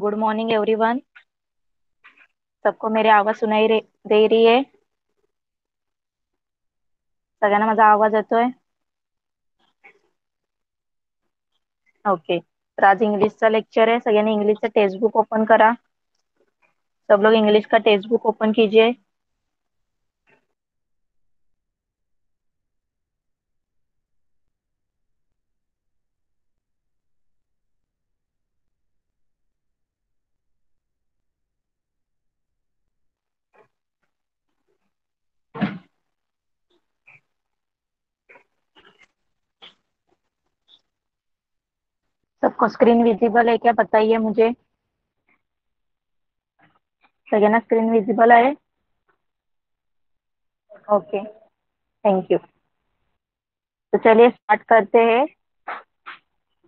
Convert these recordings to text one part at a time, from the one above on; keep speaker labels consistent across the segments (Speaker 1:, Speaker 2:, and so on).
Speaker 1: Good morning everyone. सबको मेरी आवाज दे रही है? सगळ्यांना माझा आवाज येतोय? ओके, तर आज इंग्लिशचा लेक्चर है। सगळ्यांनी इंग्लिशचं टेक्स्ट बुक ओपन करा। सब लोग इंग्लिश का टेक्स्ट बुक ओपन कीजिए। सबको स्क्रीन विजिबल है क्या? बताइए मुझे। सगळ्यांना स्क्रीन विजिबल है? Okay, thank you. तो चलिए स्टार्ट करते हैं।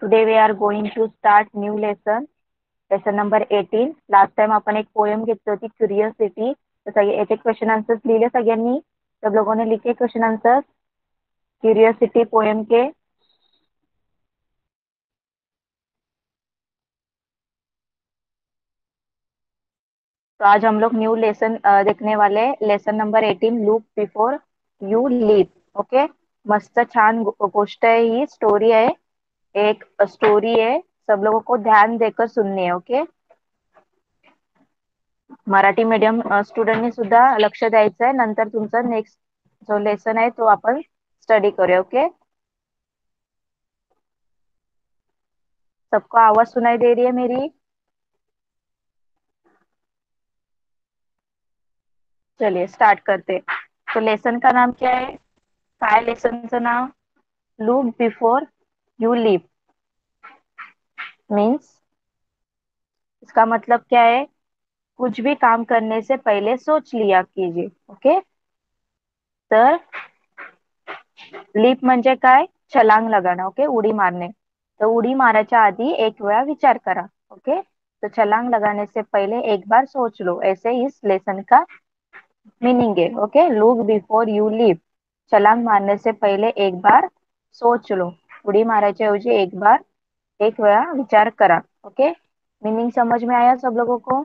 Speaker 1: Today we are going to start new lesson, lesson number 18। Last time आपण एक पोएम घेतली होती, क्युरियोसिटी। तर सगळे याचे क्वेश्चन आंसर्स लिहिले सगळ्यांनी? सब लोगों ने लिखे क्वेश्चन आंसर्स क्यूरियोसिटी पोएम के? तो आज हम लोग न्यू लेसन देखने वाले हैं। Lesson number 18, look before you leap. Okay, मस्त छान गोष्ट है, ही स्टोरी है, एक स्टोरी है। सब लोगों को ध्यान देकर सुननी है। ओके, मराठी मीडियम स्टुडंटनी सुद्धा लक्ष द्यायचं आहे। नंतर तुमचा नेक्स्ट जो लेसन आहे तो आपण स्टडी करूया। ओके, सबको आवाज सुनाई दे रही है मेरी? चलिए स्टार्ट करते। तो लेसन का नाम क्या है? काय लेसनचं नाव? Look before you leap. Means इसका मतलब क्या है? कुछ भी काम करने से पहले सोच लिया कीजिए। ओके, तर लीप म्हणजे काय? छलांग लगाना। ओके, उडी मारणे। तो उडी मारायच्या आधी एक वेळा विचार करा। ओके, तो छलांग लगाने से पहले एक बार सोच लो, ऐसे इस लेसन का मीनिंग है। Okay, look before you leap, छलांग मारने से पहले एक बार सोच लो। उडी मारायच्या ऐवजी एक वेळा विचार करा। ओके, मीनिंग समझ में आया सब लोगों को?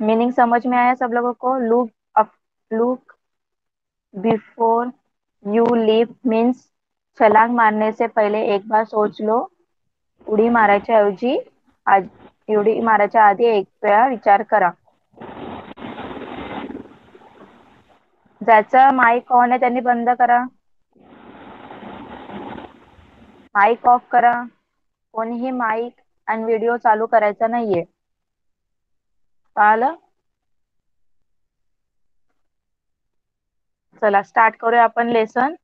Speaker 1: मीनिंग समझ में आया सब लोगों को? Look before you leap means छलांग मारने से पहले एक बार सोच लो। उडी मारायच्या ऐवजी आज उडी मारायच्या आधी एक वेळा विचार करा। ज्याचा माईक ऑन आहे त्यांनी बंद करा, माईक ऑफ करा। कोणीही माईक आणि व्हिडिओ चालू करायचा नाहीये, कळालं? चला स्टार्ट करूया आपण lesson.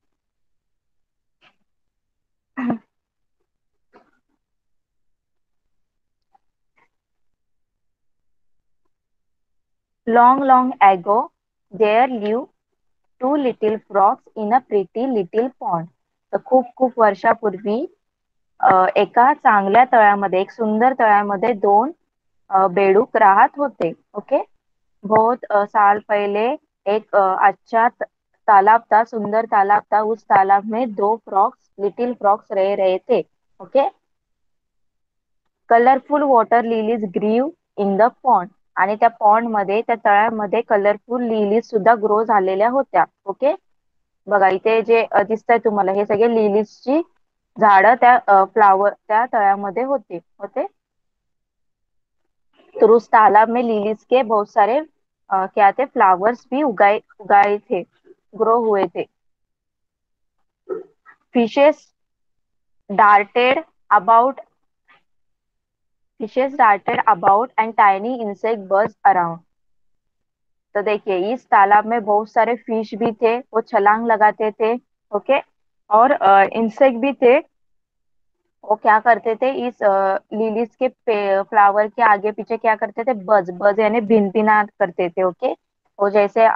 Speaker 1: Long long ago there live two little frogs in a pretty little pond. तर खूप खूप वर्षापूर्वी एका चांगल्या तळ्यामध्ये, एक सुंदर तळ्यामध्ये दोन बेडूक राहत होते। ओके, बहुत साल पहले एक अच्छा तालाब था, सुंदर तालाब था। उस तालाब में दो फ्रॉक्स, लिटिल फ्रॉक्स रह रहे थे। ओके, कलरफुल वॉटर लिलीज ग्रीव इन द पॉन्ड। आणि त्या पॉन्ड मध्ये, त्या तळ्यामध्ये कलरफुल लिलीज सुद्धा ग्रो झालेल्या होत्या। ओके, बघा इथे जे दिसतंय तुम्हाला, हे सगळे लिलीजची झाडं त्या फ्लावर त्या तळ्यामध्ये होते होते। तो उस तालाब में लिलीज के बहुत सारे क्या थे, फ्लावर्स भी उगाए उगाए थे, ग्रो हुए थे। Fishes darted about fishes darted about and tiny insect buzzed around। तो देखिए इस तालाब में बहुत सारे फिश भी थे, वो छलांग लगाते थे। ओके, और इंसेक्ट भी थे, वो क्या करते थे, इस लिलीज के फ्लावर के आगे पीछे क्या करते थे, बज बज यानी भिन भिना करते थे। ओके, वो जैसे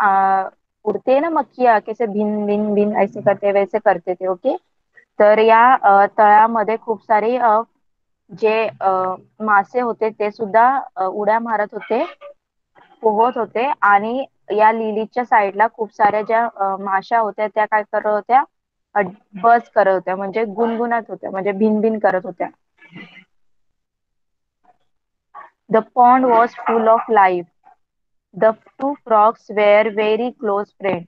Speaker 1: उड़ते हैं ना मक्खियाँ, कैसे भिन भिन भिन ऐसे करते, वैसे करते थे। ओके, तर या तळ्यामध्ये खूप सारे जे मासे होते ते सुद्धा उड्या मारत होते, पोहत होते। आणि या लिलीच्या साईडला खूप साऱ्या ज्या माशा होत्या त्या काय करत होत्या, बस करत होत्या, म्हणजे गुणगुणत होत्या, म्हणजे भिनभिन करत होत्या। The pond was full of life. The two frogs were very close friend.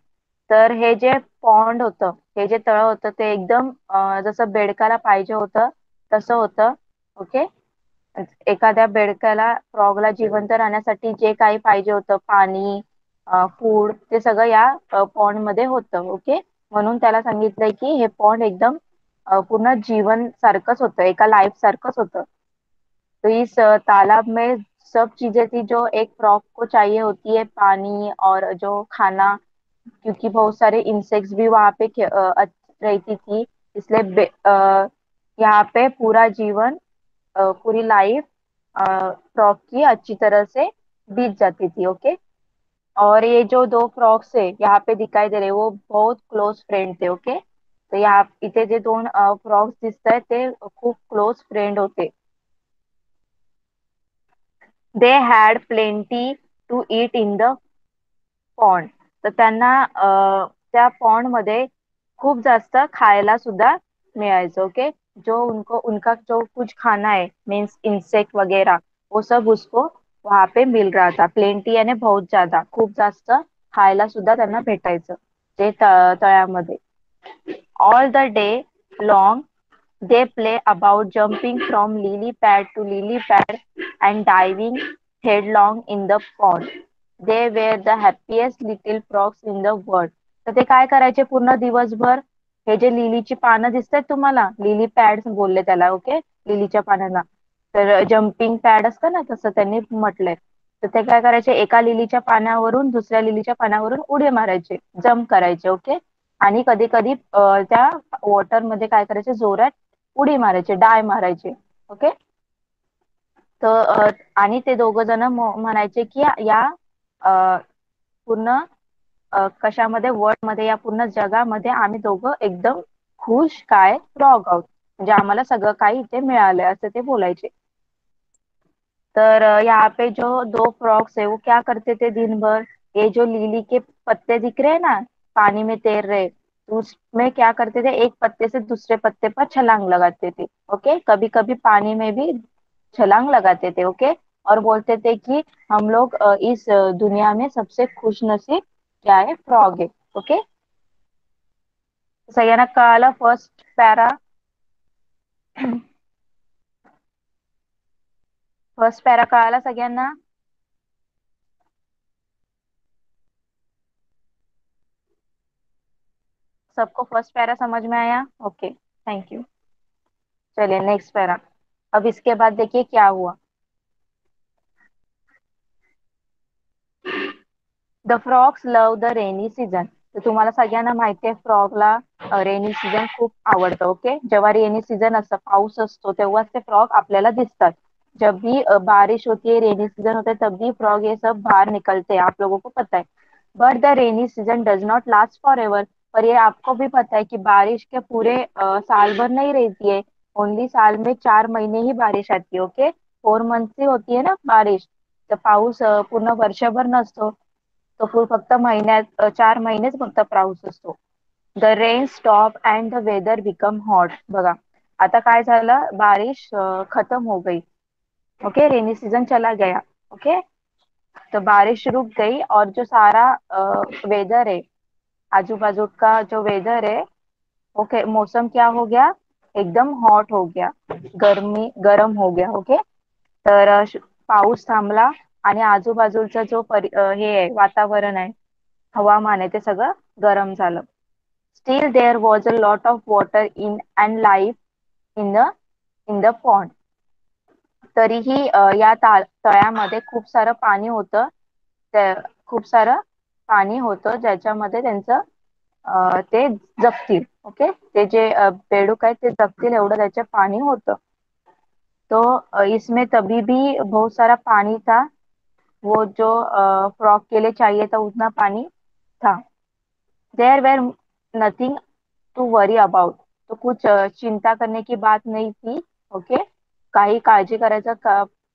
Speaker 1: तर हे जे पॉन्ड होतं, हे जे तळं होतं ते एकदम जसं बेडकाला पाहिजे होतं तसं होतं. ओके. एखाद्या बेडकाला फ्रॉगला जिवंत राहण्यासाठी जे काही पाहिजे होतं, पाणी, फूड, ते सगळं या पॉन्ड मध्ये होतं. ओके. म्हणून त्याला सांगितलंय की हे पॉन्ड एकदम पूर्ण जीवन सारखंच होतं, एका लाईफ सारखंच होतं. तो इस तालाब में सब चीजें थी जो एक फ्रॉग को चाहिए होती है, पानी और जो खाना, क्योंकि बहुत सारे इंसेक्ट्स भी वहां पे रहती थी। इसलिए यहाँ पे पूरा जीवन, पूरी लाइफ फ्रॉग की अच्छी तरह से बीत जाती थी। ओके। और ये जो दो फ्रॉग्स है यहाँ पे दिखाई दे रहे वो बहुत क्लोज फ्रेंड थे। ओके। तर यहाँ इथे जे दोन फ्रॉग्स दिसत आहेत ते खूप क्लोज फ्रेंड होते. They had plenty to eat in the pond. तर त्यांना त्या पॉन्ड मध्ये खूप जास्त खायला सुद्धा मिळायचं. ओके. जो उनको उनका जो कुछ खाना है, मीन्स इंसेक्ट वगैरह, वो सब उसको वहां पे मिल रहा था. प्लेंटी यानी बहुत ज्यादा, खूप जास्त खायला सुद्धा त्यांना भेटायचं ते तळ्यामध्ये. All the day long they play about jumping from lily pad to lily pad and diving headlong in the pond. They were the happiest little frogs in the world. तर ते काय करायचे पूर्ण दिवसभर? हे जे लिलीची पानं दिसतात तुम्हाला, लिली पॅड बोलले त्याला. ओके. लिलीच्या पानाला तर जम्पिंग पॅड असतं ना, तसं त्यांनी म्हटलंय. तर ते काय करायचे, एका लिलीच्या पानावरून दुसऱ्या लिलीच्या पानावरून उडी मारायचे, जम्प करायचे. ओके. आणि कधी कधी त्या वॉटर मध्ये काय करायचे, जोरात उडी मारायचे, डाय मारायचे. ओके. तर आणि ते दोघ जण म्हणायचे की या अ, पूर्ण कशामध्ये, वर्ल्ड मध्ये, या पूर्ण जगामध्ये आम्ही दोघं एकदम खुश काय फ्रॉग आहोत, म्हणजे आम्हाला सगळं काही इथे मिळालंय असं ते बोलायचे. तर यहाँ पे जो दो फ्रॉग्स है वो क्या करते थे दिन भर, ये जो लीली के पत्ते दिख रहे हैं ना, पानी में तैर रहे, तो उसमें क्या करते थे, एक पत्ते से दूसरे पत्ते पर छलांग लगाते थे. ओके. कभी कभी पानी में भी छलांग लगाते थे. ओके. और बोलते थे कि हम लोग इस दुनिया में सबसे खुश नसीब क्या है, फ्रॉग है. ओके. सगळ्यांना कळालं फर्स्ट पॅरा? फर्स्ट पॅरा कळाला सगळ्यांना? सबको फर्स्ट पैरा समझ में आया? Okay, thank you. चलिए नेक्स्ट पैरा. अब इसके बाद देखिए क्या हुआ. The frogs love the rainy season. तर तुम्हाला सगळ्यांना माहिती आहे फ्रॉगला रेनी सीझन खूप आवडतं. ओके. जेव्हा रेनी सीझन असतं, पाऊस असतो, तेव्हाच ते फ्रॉग आपल्याला दिसतात. जब भी बारिश होती है, रेनी सीजन होता है, तब भी फ्रॉग ये सब बाहर निकलते हैं, आप लोगों को पता है. But the rainy season does not last for ever. पर ये आपको भी पता है कि बारिश के पूरे साल भर नहीं रहती है. ओनली साल में 4 महीने ही बारिश आती है. ओके. 4 मंथ ही होती है ना बारिश. तर पाऊस पूर्ण वर्षभर नसतो, तो फक्त महिन्यात 4 महिनेच फक्त पाऊस असतो. The rain stop and the weather become hot. बघा आता काय झालं, बारिश खत्म हो गई. ओके. रेनी सीजन चला गया. ओके. तो बारिश रुक गई और जो सारा वेदर है, आजू बाजू का जो वेदर है, ओके, मौसम क्या हो गया, एकदम हॉट हो गया, गर्मी गरम हो गया. ओके. तर पाऊस थांबला आणि आजूबाजूचा जो हे आहे, वातावरण आहे, हवामान आहे, ते सगळं गरम झालं. Still there was a lot of water in and life in the pond. तरीही या तळ्यामध्ये खूप सारं पाणी होतं. खूप सारं पाणी होतं ज्याच्यामध्ये त्यांचं ते जगतील. ओके. ते जे बेडूक आहेत ते जगतील एवढं त्याचे पाणी होतं. तो इसमें तभी भी बहुत सारा पानी था. वो जो फ्रॉक के लिए चाहिए था उतना पानी था. There were nothing to worry about. तो कुछ चिंता करने की बात नहीं थी. ओके. काही काळजी करायचं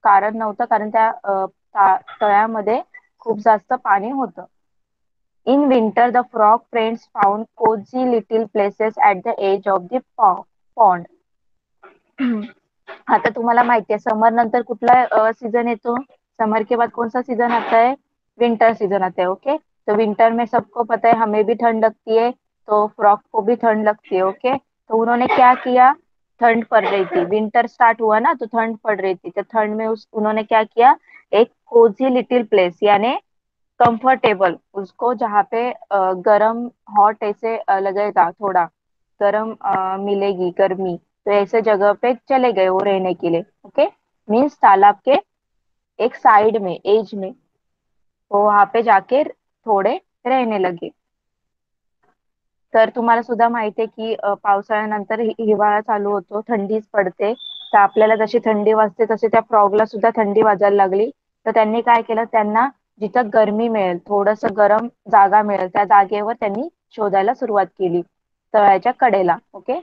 Speaker 1: कारण नव्हतं, कारण त्या तळ्यामध्ये खूप जास्त पाणी होतं. In winter the frog friends found cosy little places at the edge of the pond. आता तुम्हाला माहिती आहे समर नंतर कुठला सीजन येतो? समर के बाद कौन सा सीजन आता है? विंटर सीजन आता है। ओके, तो विंटर में सबको पता है हमें भी ठंड लगती है, तो फ्रॉक को भी ठंड लगती है। ओके, तो उन्होंने क्या किया, ठंड पड़ रही थी, विंटर स्टार्ट हुआ ना, तो ठंड पड़ रही थी, तो ठंड में उस उन्होंने क्या किया, एक कोजी लिटिल प्लेस यानी कंफर्टेबल, उसको जहाँ पे गरम हॉट ऐसे लगेगा, थोड़ा गरम मिलेगी गर्मी, तो ऐसे जगह पे चले गए वो रहने के लिए। ओके, मीन्स तालाब के एक साइड में, एज में, वो वहां पे जाके थोड़े रहने लगे। तर तुम्हाला सुद्धा माहिती आहे की पावसाळ्यानंतर हिवाळा चालू होतो, थंडीच पडते, तर आपल्याला जशी थंडी वाजते तशी त्या फ्रॉगला सुद्धा थंडी वाजायला लागली। तर त्यांनी काय केलं, त्यांना जिथं गरमी मिळेल, थोडस गरम जागा मिळेल, त्या जागेवर त्यांनी शोधायला सुरुवात केली, तळ्याच्या कडेला। Okay,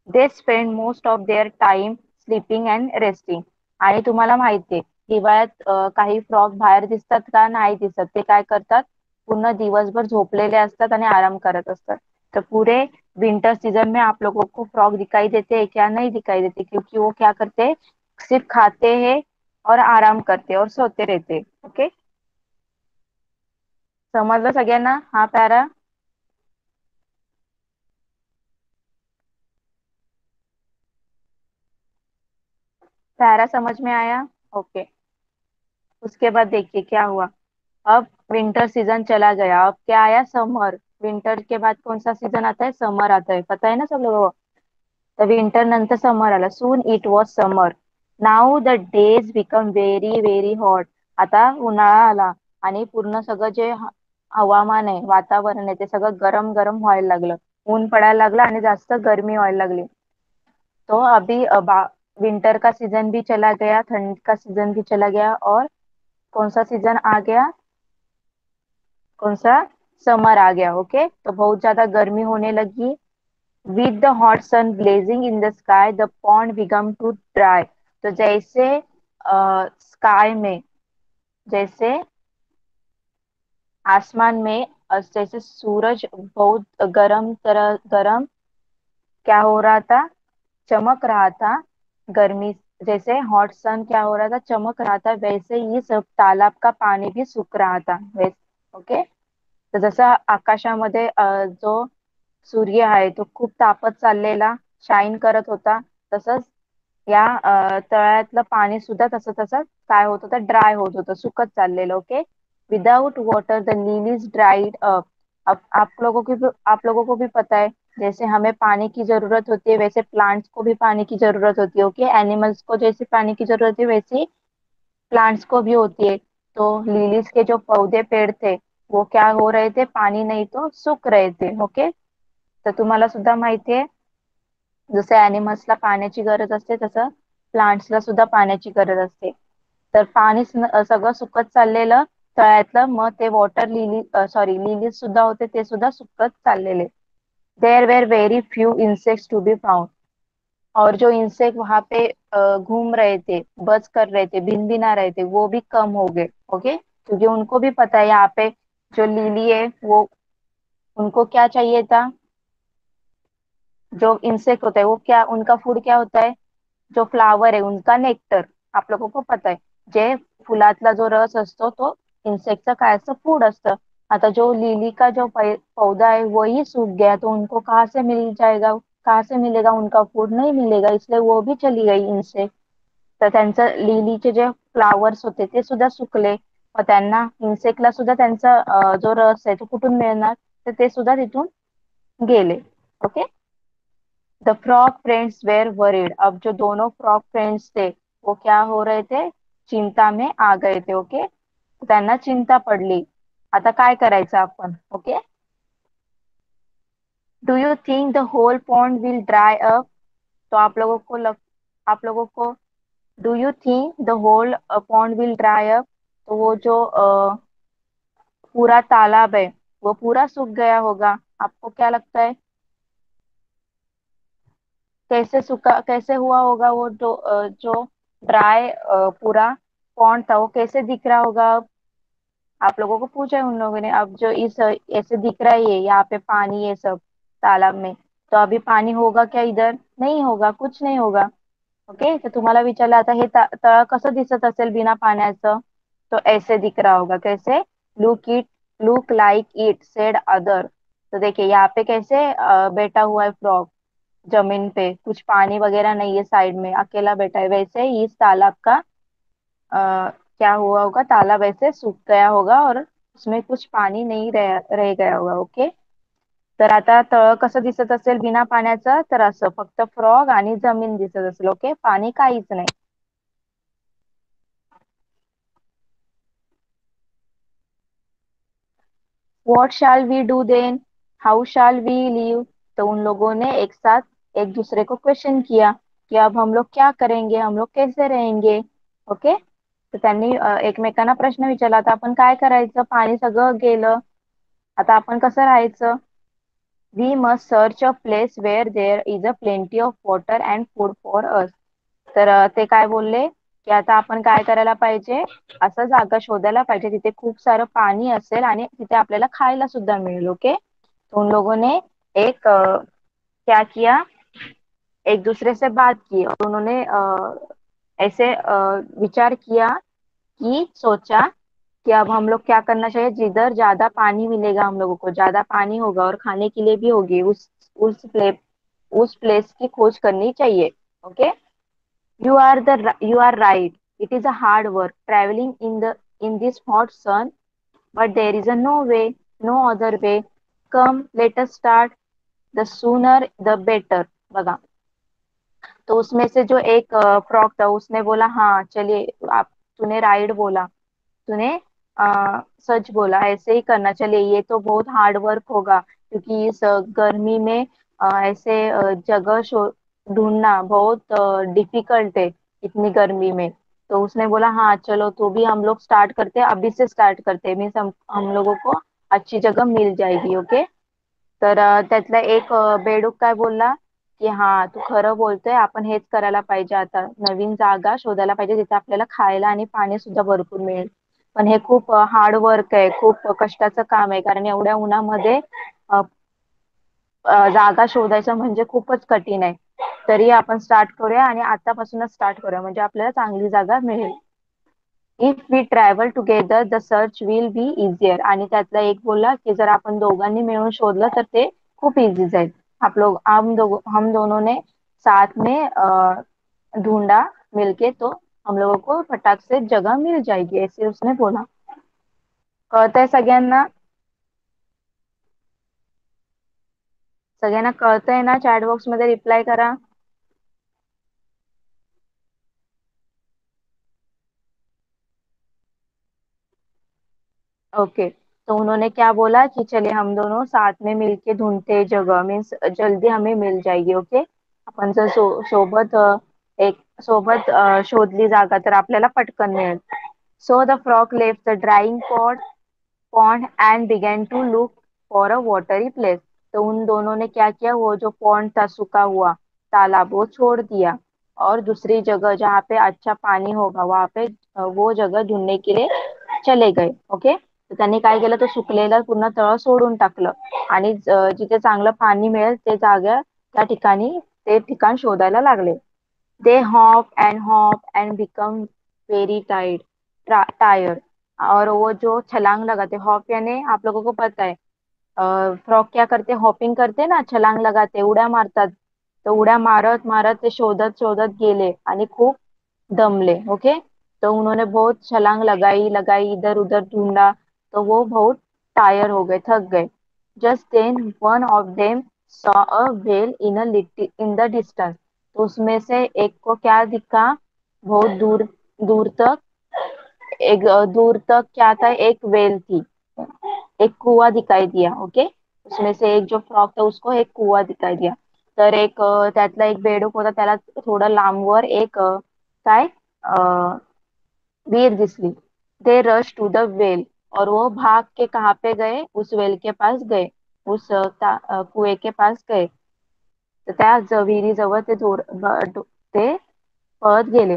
Speaker 1: they spend most of their time sleeping and resting. आणि तुम्हाला माहितीये हिवाळ्यात काही फ्रॉग बाहेर दिसतात का? नाही दिसत, ते काय करतात, पूर्ण दिवसभर झोपलेले असतात आणि आराम करत असतात। तो पूरे विंटर सीजन में आप लोगों को फ्रॉग दिखाई देते हैं क्या? नहीं दिखाई देते, क्योंकि वो क्या करते हैं, सिर्फ खाते हैं और आराम करते हैं और सोते रहते हैं। ओके, समझलं सगळ्यांना हा पॅरा? पॅरा समझ में आया? ओके, उसके बाद देखिए क्या हुआ। अब विंटर सीजन चला गया, अब क्या आया, समर। विंटर के बाद कौन सा सीजन आता है? समर आता है, पता है ना सब लोगों को? तर विंटर नंतर समर आला, soon it was summer, now the days become very very hot. आता उन्हाळा आला आणि पूर्ण सगळं जे हवामान आहे, वातावरण आहे, ते सगळं गरम गरम व्हायला लागलं, ऊन पडायला लागलं आणि जास्त गरमी व्हायला लागली। तो अभी विंटर का सीजन भी चला गया, ठंड का सीजन भी चला गया, और कौन सा सीजन आ गया, कौन सा, समर आ गया। ओके, तो बहुत ज्यादा गर्मी होने लगी। With the hot sun blazing in the sky the pond began to dry. तो जैसे स्काई में, जैसे आसमान में जैसे सूरज बहुत गरम, तरह गरम क्या हो रहा था, चमक रहा था, गर्मी, जैसे हॉट सन क्या हो रहा था, चमक रहा था, वैसे ही सब तालाब का पानी भी सूख रहा था वैसे। ओके, तर जसं आकाशामध्ये जो सूर्य आहे तो खूप तापत चाललेला, शाईन करत होता, तसंच या तळ्यातलं पाणी सुद्धा तसं तसं काय होत होतं, ड्राय होत होतं, सुकत चाललेलं। Okay, without water the lilies dried up. अब आप लोगों को भी पता है, जैसे हमें पानी की जरूरत होती है, वैसे प्लांट्स को भी पानी की जरूरत होती है। ओके, एनिमल्स को जैसे पानी की जरूरत है, वैसे प्लांट्स को भी होती है। तो लिलीज के जो पौधे पेड़ थे, वो क्या हो रहे थे, पानी नहीं तो सूख रहे थे। ओके, तर तुम्हाला सुद्धा माहिती आहे, जसं ऍनिमल्सला पाण्याची गरज असते, तसं प्लांट्सला सुद्धा पाण्याची गरज असते। तर पाणी सगळं सुकत चाललेलं तळ्यातलं, मग ते वॉटर लिली, सॉरी, लिलीज सुद्धा होते, ते सुद्धा सुकत चाललेले। There were very few insects to be found. और जो इंसेक्ट वहां पे घूम रहे थे, बज कर रहे थे, भिनभिना रहे थे, वो भी कम हो गए। ओके, क्योंकि उनको भी पता है यहाँ पे जो लिली है वो, उनको क्या चाहिए था, जो इंसेक्ट होता है वो क्या, उनका फूड क्या होता है, जो फ्लावर आहे उनका नेक्टर। आप लोगों को पता है, जे फुलातला जो रस असतो तो इंसेक्टचा काय असतं, फूड असतं। आता जो लिली का जो पौधा है वही सूख गया, तो उनको कहाँ से मिल जाएगा, कहाँ से मिलेगा उनका फूड, नहीं मिलेगा, इसलिए वो भी चली गई इंसेक्ट। तर त्यांचं लिलीचे जे फ्लावर्स होते ते सुद्धा सुकले, मग त्यांना इन्सेक्टला सुद्धा त्यांचा जो रस आहे तो कुठून मिळणार, तर ते सुद्धा तिथून गेले। Okay, the frog friends were worried. अब जो दोनों फ्रॉग फ्रेंड्स थे वो क्या हो रहे थे, चिंता में आ गए थे। ओके, त्यांना चिंता पडली, आता काय करायचं आपण। Okay, do you think the whole pond will dry up. तो आप लोगों को, do you think the whole pond will dry up, तो वो जो पूरा तालाब है वो पूरा सूख गया होगा, आपको क्या लगता है, कैसे सूखा, कैसे हुआ होगा वो जो जो ड्राई पूरा पॉन्ड था, वो कैसे दिख रहा होगा अब? आप लोगों को पूछा है उन लोगों ने, अब जो इस ऐसे दिख रहा है, ये यहाँ पे पानी है सब तालाब में, तो अभी पानी होगा क्या इधर? नहीं होगा, कुछ नहीं होगा। ओके, तर तुम्हाला विचारलं आता हे तळ कसं दिसत असेल बिना पाण्याचं. तो ऐसे दिख रहा होगा, कैसे? Look it, look like it sed other. तो देखिए यहाँ पे कैसे बैठा हुआ है फ्रॉग जमीन पे, कुछ पानी वगैरह नहीं है, साइड में अकेला बैठा है। वैसे ही इस तालाब का क्या हुआ होगा, तालाब ऐसे सूख गया होगा और उसमें कुछ पानी नहीं रह गया होगा। ओके, तर आता तळ कसं दिसत असेल बिना पाण्याचं, तर असं फक्त फ्रॉग आणि जमीन दिसत असेल. ओके, पाणी काहीच नाही. What shall we do then, how shall we live. तो उन लोगों ने एक साथ एक दूसरे को क्वेश्चन किया कि अब हम लोग क्या करेंगे, हम लोग कैसे रहेंगे. ओके, तर त्यांनी एकमेकांना प्रश्न विचारला, आता आपण काय करायचं, पाणी सगळं गेलं, आता आपण कसं राहायचं. We must search a place where there is a plenty of water and food for us. तर ते काय बोलले की आता आपण काय करायला पाहिजे, असं जागा शोधायला पाहिजे तिथे खूप सारं पाणी असेल आणि तिथे आपल्याला खायला सुद्धा मिळेल. ओके, तो उन लोगों ने एक क्या किया, एक दूसरे से बात की और उन्होंने ऐसे विचार किया कि सोचा कि अब हम लोग क्या करना चाहिए, जिधर ज्यादा पानी मिलेगा, हम लोगों को ज्यादा पानी होगा और खाने के लिए भी होगी, उस प्लेस की खोज करनी चाहिए. Okay, you are right. It is a hard work traveling in this hot sun, but there is a no way, no other way. Come, let us start. The sooner the better. बघा, तो उसमें से जो एक frock था उसने बोला हाँ चलिए, आप तूने राइड बोला, तूने सच बोला, ऐसे ही करना, चलिए ये तो बहुत हार्ड वर्क होगा क्योंकि इस गर्मी में ऐसे जगह ढूंढना बहुत डिफिकल्ट है इतनी गर्मी में. तो उसने बोला हाँ चलो, तो भी हम लोग स्टार्ट करते हैं, अभी से स्टार्ट करते हैं, मीन्स हम लोगों को अच्छी जगह मिल जाएगी. ओके, तर त्यातला एक बेडूक काय बोलला की हा तू खरं बोलतोय, आपण हेच करायला पाहिजे, आता नवीन जागा शोधायला पाहिजे जिथे आपल्याला खायला आणि पाणी सुद्धा भरपूर मिळेल. पण हे खूप हार्ड वर्क आहे, खूप कष्टाचं काम आहे, कारण एवढ्या उन्हामध्ये अ, जागा शोधायचं म्हणजे खूपच कठीण आहे. तरी आपण स्टार्ट करूया आणि आतापासूनच स्टार्ट करूया म्हणजे आपल्याला चांगली जागा मिळेल. If we travel together the search will be easier. आणि त्यातला एक बोलला की जर आपण दोघांनी मिळून शोधलं तर ते खूप इझी जाईल. हम दोनों ने साथ में ढूंढा, मिलके तो हम लोगों को फटाक से जगह मिल जाएगी, ऐसे उसने बोला. कळतंय सगळ्यांना? सगळ्यांना कळतंय ना? चॅट बॉक्स मध्ये रिप्लाय करा. ओके, तो उन्होंने क्या बोला कि चलिए हम दोनों साथ में मिलके ढूंढते हैं जगह, मीन्स जल्दी हमें मिल जाएगी. ओके, आपण जर सोबत एक सोबत शोधली जागा तर आपल्याला पटकन मिळेल. So the frog left the drying pond and began to look for a watery place. तो उन दोनों ने क्या किया, वो जो पॉन्ड था, सूखा हुआ तालाब, वो छोड़ दिया और दूसरी जगह जहाँ पे अच्छा पानी होगा वहां पे वो जगह ढूंढने के लिए चले गए. ओके, तर त्यांनी काय केलं, तो सुकलेलं पूर्ण तळ सोडून टाकलं आणि जिथे चांगलं पाणी मिळेल ते जागा, त्या ठिकाणी ते ठिकाण शोधायला लागले. They hop and become very tired. और वो जो छलांग लगाते, हॉप यानी आप लोगों को पता है फ्रॉक क्या करते, हॉपिंग करते ना, छलांग लगाते, उड्या मारतात. तर उड्या मारत मारत ते शोधत शोधत गेले आणि खूप दमले. ओके, तो उन्होंने बहुत छलांग लगाई लगाई, इधर उधर ढूंढा, तो वो बहुत टायर हो गए, थक गए. Just then one of them saw a well in the distance. तो उसमें से एक को क्या दिखा, बहुत दूर, दूर तक, दूर तक क्या था, एक वेल थी, एक कुआं दिखाई दिया. ओके, उसमें से एक जो फ्रॉक था उसको एक कुआं दिखाई दिया. तर एक त्यातला एक बेडूक होता, त्याला थोडं लांबवर एक काय वीर दिसली. दे रश टू द वेल. और वो भाग के कहाँ पे गए, उस वेल के पास गए, उस कुएं के पास गए. तर त्या विहिरीजवळ ते पळत गेले.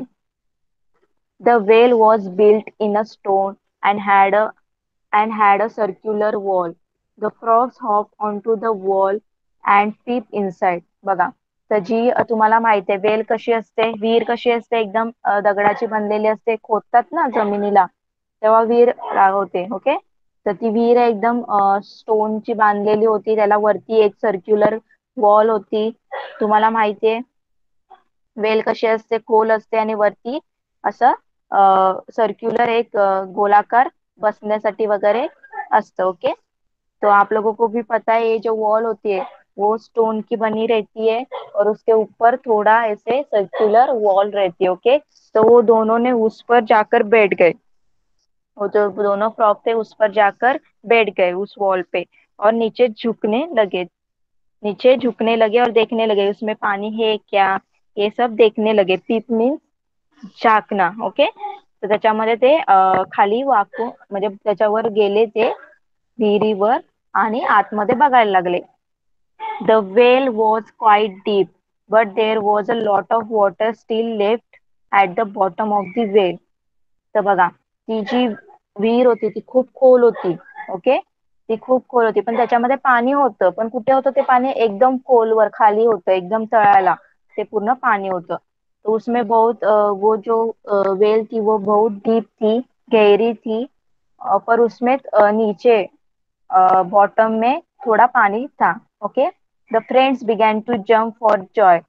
Speaker 1: The well was built in a stone and had a circular wall. The frogs hopped onto the wall and peeped inside. बघा, तर जी तुम्हाला माहिती आहे वेल कशी असते, विहीर कशी असते, एकदम दगडाची बनलेली असते, खोदतात ना जमिनीला तेव्हा विहीर होते. ओके. तर ती विहीर एकदम स्टोनची बांधलेली होती, त्याला वरती एक सर्क्युलर वॉल होती. तुम्हाला माहितीये वेल कशी असते, खोल असते आणि वरती असं सर्क्युलर एक गोलाकार बसण्यासाठी वगैरे असतं. ओके. तो आप लोगों को भी पता है, ये जो वॉल होती है वो स्टोन की बनी रहती है और उसके ऊपर थोड़ा ऐसे सर्कुलर वॉल रहती है. ओके. तो वो दोनों ने उस पर जाकर बैठ गए, वो जो दोनों फ्रॉक थे उस पर जाकर बैठ गए उस वॉल पे, और नीचे झुकने लगे और देखने लगे उसमें पानी है क्या, ये सब देखने लगे. पीप मीन्स झाकणं. ओके. तर त्याच्यामध्ये ते खाली वाकून म्हणजे त्याच्यावर गेले ते विहिरीवर आणि आतमध्ये बघायला लागले. The well was quite deep, but there was a lot of water still left at the bottom of the well. तर बघा, ती जी विहीर होती ती खूप खोल होती. ओके. ती खूप खोल होती पण त्याच्यामध्ये पाणी होतं, पण कुठे होतं ते पाणी, एकदम खोलवर खाली होतं, एकदम तळाला ते पूर्ण पाणी होतं. तो उसमें बहुत वो जो वेल थी वो बहुत डीप थी, गहरी थी. पर उसमें नीचे बॉटम में थोड़ा पानी था. Okay. The friends began to jump for joy.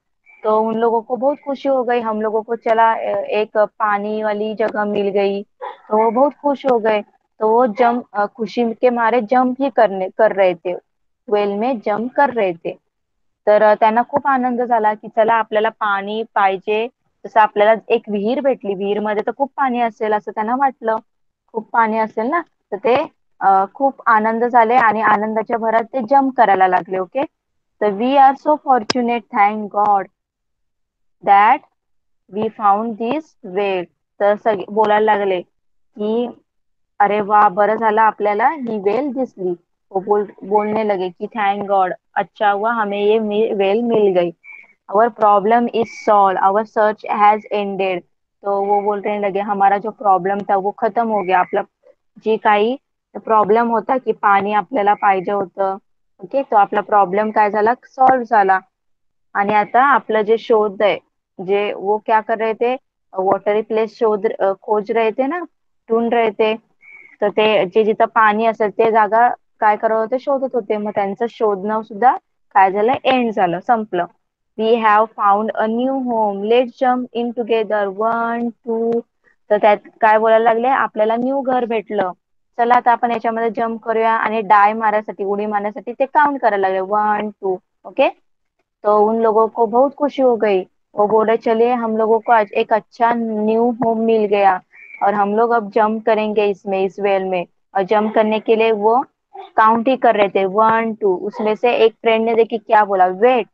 Speaker 1: तो उन लोगों को बहुत खुशी हो गई, हम लोगों को चला एक पानी वाली जगह मिल गई, तो वो बहुत खुश हो गए. तो वो खुशी के मारे जंप ही कर रहे थे, वेल में जंप कर रहे थे. तर त्यांना खूप आनंद झाला की चला आपल्याला पाणी पाहिजे. जसं आपल्याला एक विहीर भेटली, विहीरमध्ये तर खूप पाणी असेल असं त्यांना वाटलं, खूप पाणी असेल ना. तर ते खूप आनंद झाले आणि आनंदाच्या भरात ते जम्प करायला लागले. ओके. तर we are so fortunate, thank god that we found this well. तर सगळे बोलायला लागले की अरे वा, बरं झालं आपल्याला ही वेल दिसली. वो बोलने लगे कि थैंक गॉड, अच्छा हुआ हमें ये वेल मिल गई. Our problem is solved, our search has ended. तो वो बोलने लगे हमारा जो प्रॉब्लेम था वो खत्म हो गया. आपला जी काही प्रॉब्लेम होता की पाणी आपल्याला पाहिजे होतं, ओके, तो आपला प्रॉब्लेम काय झाला, सॉल्व्ह झाला. आणि आता आपलं जे शोध आहे, जे वो क्या कर रहे थे, वॉटरी प्लेस खोज रहे थे ना, ढूंढ रहे थे. तर ते जे जिथं पाणी असेल ते जागा काय करत होते, शोधत होते. मग त्यांचं शोधणं सुद्धा काय झालं, एंड झालं, संपलं. We have found a new home, let's jump in together, 1 2. तर त्यात काय बोलायला लागले, आपल्याला न्यू घर भेटलं, चला आता आपण याच्यामध्ये जम्प करूया. आणि डाय मारण्यासाठी, उडी मारण्यासाठी ते काउंट करायला लागले, 1 2. ओके. तो उन लोगों को बहुत खुशी हो गई. वो बोले चलिए हम लोगों को आज एक अच्छा न्यू होम मिल गया और हम लोग अब जंप करेंगे इसमें, इस वेल में. और जंप करने के लिए वो काउंट ही कर रहे थे, 1 2. उसमें से एक फ्रेंड ने देखी क्या बोला, wait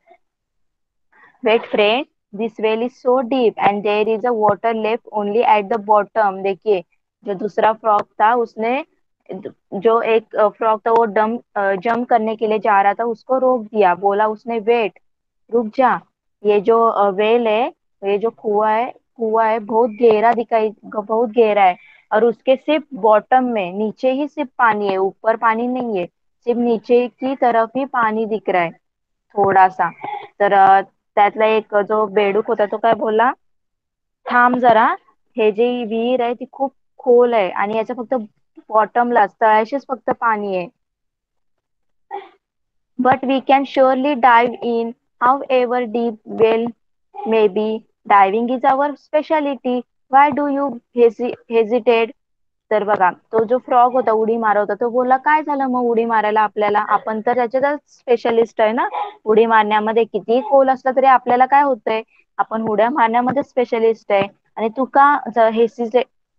Speaker 1: wait friend, this well is so deep and there is a water left only at the bottom. देखिए, जो दूसरा फ्रॉक था उसने, जो एक फ्रॉक था वो जंप करने के लिए जा रहा था, उसको रोक दिया. बोला उसने, वेट, रुक जा, ये जो वेल है, ये जो कुआं है बहुत गहरा है. और उसके सिर्फ बॉटम में, नीचे ही सिर्फ पानी है, ऊपर पानी नहीं है, सिर्फ नीचे की तरफ ही पानी दिख रहा है थोडासा. तर त्यातला एक जो बेडूक होता तो काय बोलला, थांब जरा, हे जी विहीर आहे ती खूप खोल आहे आणि याच्या फक्त बॉटमला, तळाशीच फक्त पाणी आहे. But we can surely dive in, however deep well may be. Diving is our specialty. Why do you hesitate? तर बघा, तो जो फ्रॉग होता उडी मारत होता, तो बोलला काय झालं मग उडी मारायला आपल्याला, आपण तर त्याच्यातच स्पेशलिस्ट आहे ना. उडी मारण्यामध्ये कितीही खोल असलं तरी आपल्याला काय होतंय, आपण उड्या मारण्यामध्ये स्पेशलिस्ट आहे. आणि तू का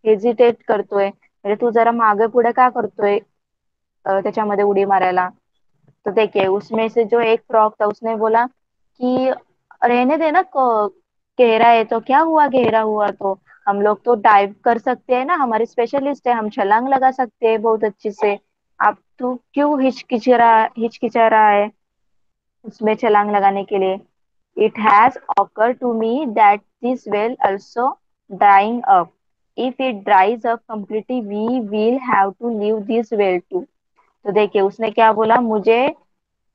Speaker 1: हेजिटेट करतोय, म्हणजे तू जरा मागे पुढे का करतोय त्याच्यामध्ये उडी मारायला. तो देखिए उसमें से जो एक फ्रॉक था उसने बोला कि रहने देना, गहरा है तो क्या हुआ, गहरा हुआ तो हम लोग तो डाइव कर सकते हैं ना, हमारे स्पेशलिस्ट है, हम छलांग लगा सकते हैं बहुत अच्छे से. अब तू क्यों हिचकिचा रहा है उसमें छलांग लगाने के लिए. It has occur to me that this well also drying up. If it dries up completely we will have to leave this well too. तो देखिए उसने क्या बोला, मुझे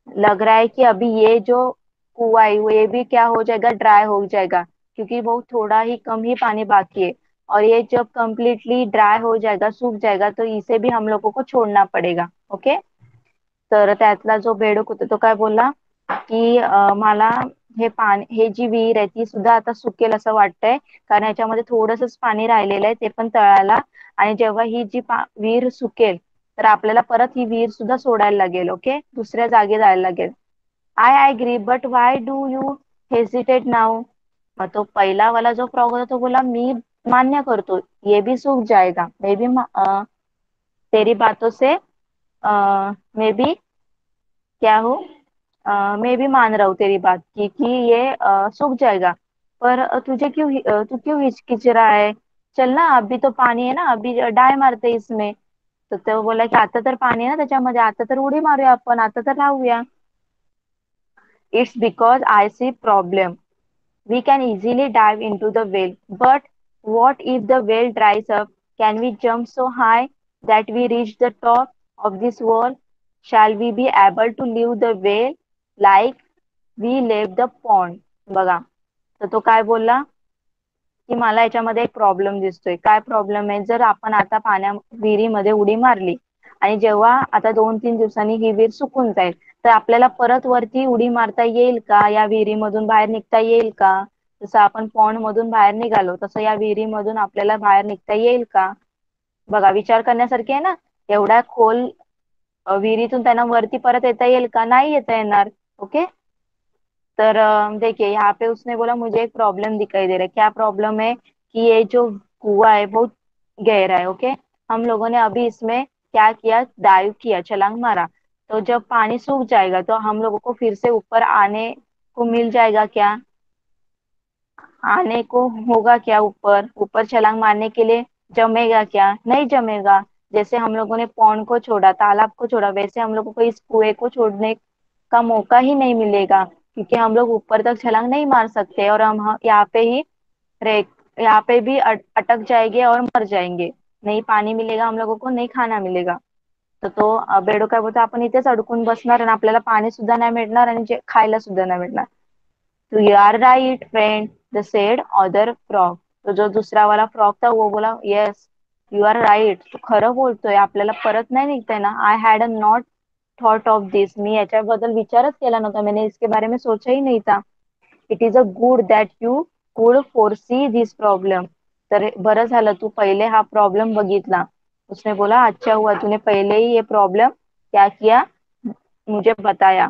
Speaker 1: लग रहा है कि अभी ये जो कुआ है वो ये भी क्या हो जाएगा, ड्राई हो जाएगा, क्योंकि बहुत थोड़ा ही कम ही पानी बाकी है। और ये जब कंप्लीटली ड्राय हो जाएगा, सूख जाएगा, तो इसे भी हम लोगों को छोड़ना पडेगा. ओके. तर त्यातला जो बेडूक होता तो काय बोलला की मला हे पाणी, हे जी विहीर आहे ती सुद्धा आता सुकेल असं वाटतंय, कारण ह्याच्यामध्ये थोडंसंच पाणी राहिलेलं आहे ते पण तळाला. आणि जेव्हा ही जी विहीर सुकेल, तर आपल्याला परत ही विहीर सुद्धा सोडायला लागेल. ओके, दुसऱ्या जागी जायला लागेल. I agree but why do you hesitate now. मग तो पहिला वाला जो फ्रॉग होता तो बोला मी मान्य करतो, ये भी सूख जाएगा, मे बी तेरी बातों से मे बी क्या हो, मैं भी मान रहा हूँ तेरी बात की कि ये सूख जाएगा. पर तू क्यों हिचकिच रहा है. चल ना, अभी तो पानी है ना, अभी डाय मारते इसमें. तर तो बोला की आता तर पाणी आहे ना त्याच्यामध्ये, आता तर उडी मारूया आपण, आता तर राहूया. It's because I see problem. We can easily dive into the whale, but what if the whale dries up? Can we jump so high that we reach the top of this wall? Shall we be able to leave the whale like we left the pond? बघा, तर तो काय बोलला की मला याच्यामध्ये एक problem दिसतोय. काय प्रॉब्लेम आहे, जर आपण आता विहिरीमध्ये उडी मारली आणि जेव्हा आता 2-3 दिवसांनी ही विहीर सुकून जाईल, तर आपल्याला परत वरती उडी मारता येईल का, या विहिरीमधून बाहेर निघता येईल का. जसं आपण पॉन्ड मधून बाहेर निघालो तसं या विहिरीमधून आपल्याला बाहेर निघता येईल का. बघा, विचार करण्यासारखे आहे ना. एवढ्या खोल विहिरीतून त्यांना वरती परत येता येईल का, नाही येता येणार. ओके. तर देखिए यहाँ पे उसने बोला मुझे एक प्रॉब्लम दिखाई दे रहा है. क्या प्रॉब्लम है कि ये जो कुआ है बहुत गहरा है. ओके. हम लोगों ने अभी इसमें क्या किया, डाइव किया, छलांग मारा. तो जब पानी सूख जाएगा तो हम लोगों को फिर से ऊपर आने को मिल जाएगा क्या, आने को होगा क्या, ऊपर ऊपर छलांग मारने के लिए जमेगा क्या, नहीं जमेगा. जैसे हम लोगों ने पौंड को छोड़ा, तालाब को छोड़ा, वैसे हम लोगों को इस कुएं को छोड़ने का मौका ही नहीं मिलेगा, क्योंकि हम लोग ऊपर तक छलांग नहीं मार सकते और यहाँ पे ही रह यहाँ पे भी अटक जाएंगे और मर जाएंगे. नहीं पानी मिलेगा हम लोगों को, नहीं खाना मिलेगा. तर तो बेडू काय बोलतो, आपण इथेच अडकून बसणार आणि आपल्याला पाणी सुद्धा नाही मिळणार आणि जे खायला सुद्धा नाही मिळणार. तो you are right friend, the said other frog. तो जो दुसरा वाला फ्रॉग था वो बोला यस यू आर राइट, तू खरं बोलतोय, आपल्याला परत नाही निघताय ना. I had a not thought of this, मी याच्याबद्दल विचारच केला नव्हता, मैंने इसके बारे में सोचा ही नहीं था. It is a good that you कुड फोरसी दिस प्रॉब्लम. तर बरं झालं तू पहिले हा प्रॉब्लेम बघितला. उसने बोला अच्छा हुआ तूने पहले ही ये प्रॉब्लम क्या किया, मुझे बताया.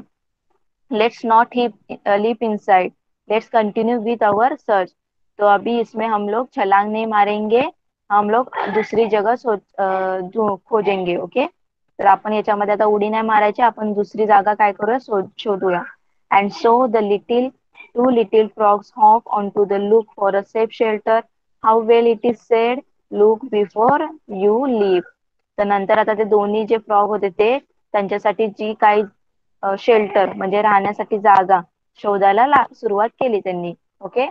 Speaker 1: Let's not leap inside, let's continue with our search. तो अभी इसमें हम लोग छलांग नहीं मारेंगे, हम लोग दूसरी जगह खोजेंगे. ओके. तर आपण याच्यामध्ये आता उडी नाही मारायची, आपण दुसरी जागा काय करूया, शोधूया. And so the little two little frogs hop on to the look for a safe shelter. How well it is said, look before you leap. तर नंतर आता ते दोन्ही जे फ्रॉग होते ते त्यांच्यासाठी जी काही शेल्टर म्हणजे राहण्यासाठी जागा शोधायला सुरुवात केली त्यांनी. ओके.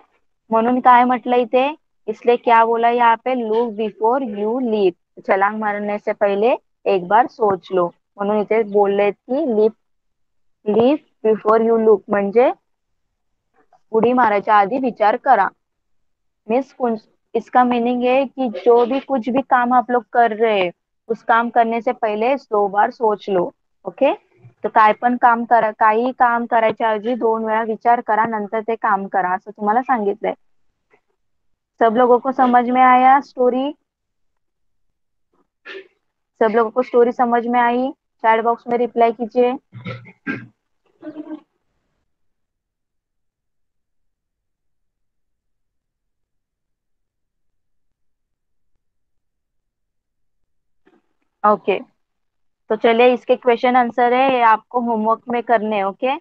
Speaker 1: म्हणून काय म्हटलं इथे, इसलिए क्या बोला यहाँ पे, लुक बिफोर यू लीव, छलांग मारने से पहले एक बार सोच लो. म्हणून इथे बोलले की leave, leave before you look म्हणजे उडी मारायच्या आधी विचार करा. मीन्स इसका मीनिंग है कि जो भी कुछ भी काम आप लोग कर रहे हैं, उस काम करने से पहले 2 बार सोच लो. ओके. तर काय पण काम करा, काही काम करायच्या ऐवजी 2 वेळा विचार करा, नंतर ते काम करा, असं तुम्हाला सांगितलंय. सब लोगों को समझ में आया स्टोरी, सब लोगों को स्टोरी समझ में आई. चैट बॉक्स में रिप्लाई कीजिए. ओके. तो चलिए इसके क्वेश्चन आंसर है, ये आपको होमवर्क में करने. ओके.